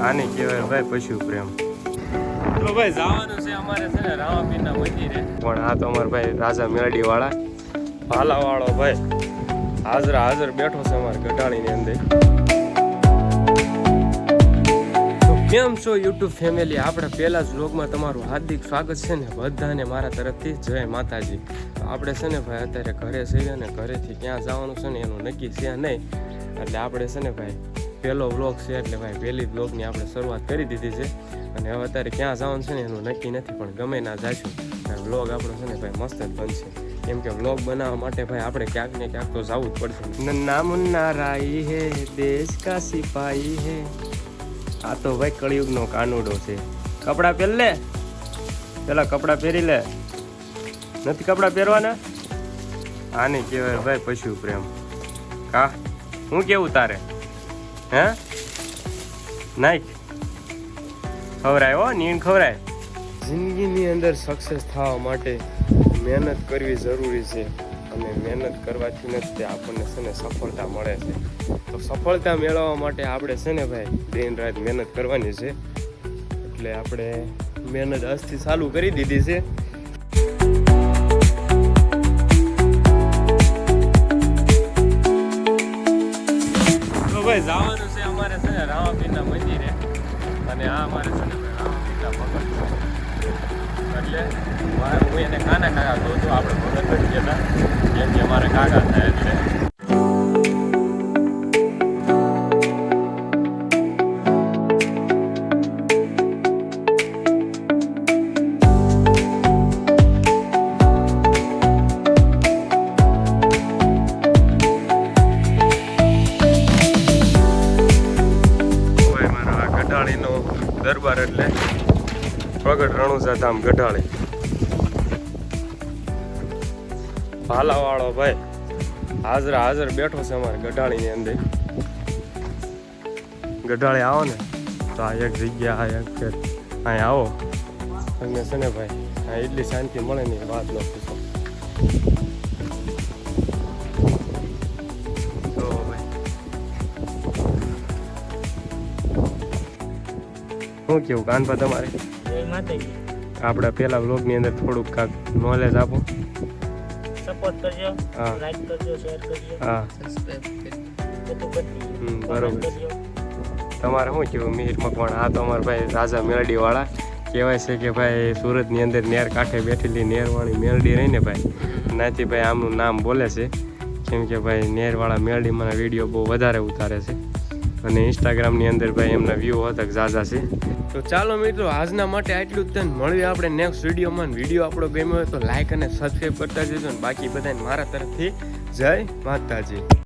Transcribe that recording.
આને કહેવાય ભાઈ પશુ પ્રેમ. તો ભાઈ જવાનું છે અમારે છે ને રામાપીરના મંદિરે, પણ આ તો અમારા ભાઈ રાજા મેલડી વાળા ભાલા વાળો ભાઈ હાજર બેઠો છે અમારે ગઢાળીની અંદર. તો કેમ છો યુટ્યુબ ફેમિલી? આપણે પહેલા જ વ્લોગમાં તમારું હાર્દિક સ્વાગત છે ને બધાને મારા તરફથી જય માતાજી. તો આપણે છે ને ભાઈ અત્યારે ઘરે છીએ અને ઘરેથી ક્યાં જવાનું છે ને એનું નક્કી છે નહીં, એટલે આપણે છે ને ભાઈ પહેલો વ્લોગ છે એટલે ભાઈ પહેલી વ્લોગની આપણે શરૂઆત કરી દીધી છે. અને હવે અત્યારે ક્યાં જવાનું છે ને એનું નક્કી નથી, પણ ગમે ના જઈશું વ્લોગ આપણો છે ને ભાઈ મસ્ત જ બનશે. કેમ કે વ્લોગ બનાવવા માટે ભાઈ આપણે ક્યાંક ને ક્યાંક તો જવું જ પડશે. નન્ના મુન્ના રાઈ હે દેશ કા સિપાહી હે. આ તો ભાઈ કળિયુગનો કાનુડો છે. કપડાં પહેર લે, પેલા કપડાં પહેરી લે. નથી કપડાં પહેરવાના? આને કહેવાય ભાઈ પશુ પ્રેમ. કા હું કેવું તારે? હે નાઈક ખવરાય હો, નીણ ખવરાય. જિંદગીની અંદર સક્સેસ થવા માટે મહેનત કરવી જરૂરી છે, અને મહેનત કરવાથી નથી આપણને છે ને સફળતા મળે છે. તો સફળતા મેળવવા માટે આપણે છે ને ભાઈ દિન રાત મહેનત કરવાની છે, એટલે આપણે મહેનત આજથી ચાલુ કરી દીધી છે. તો ભાઈ જવાનું છે અમારે છે ને રામાપીરના મંદિરે, અને આ અમારે છે ને રામાપીરના ભગત છે, એટલે હું એને કાના કાકા કહું છું. આપણે ભગત જ કહેતા, કેમ કે અમારે કાકા થાય એટલે. દરબાર એટલે પ્રગટ રણુજા ધામ ગઢાળી. ભાલા વાળો ભાઈ હાજર બેઠો છે અમારે ગઢાળીની અંદર. ગઢાળી આવો ને તો આ એક જગ્યા, આ એક અહીં આવો તમને છે ને ભાઈ આ એટલી શાંતિ મળે ને વાત ન પૂછો. શું કેવું કાનભા તમારે? આપણા પેલા વ્લોગ ની અંદર થોડુંક કાંક નોલેજ આપો. સપોર્ટ કરજો, હા, લાઈક કરજો, શેર કરજો, હા, સબસ્ક્રાઇબ કરજો. બરોબર. તમારે શું કેવું મિહિર મકવાણ? આ તો અમારા ભાઈ રાજા મેલડી વાળા કહેવાય છે કે ભાઈ સુરતની અંદર નેર કાંઠે બેઠેલી નેરવાળી મેલડી રહીને ભાઈ નાથી ભાઈ આમનું નામ બોલે છે, કેમ કે ભાઈ નેરવાળા મેલડી મને વિડીયો બહુ વધારે ઉતારે છે, અને ઇન્સ્ટાગ્રામની અંદર ભાઈ એમના વ્યૂ હતા ઝાઝા છે. તો ચાલો મિત્રો આજના માટે આટલું જ. મળીએ આપણે નેક્સ્ટ વિડીયોમાં. વિડીયો આપણો ગમ્યો હોય તો લાઈક અને સબસ્ક્રાઈબ કરતા જજો, ને બાકી બધાને મારા તરફથી જય માતાજી.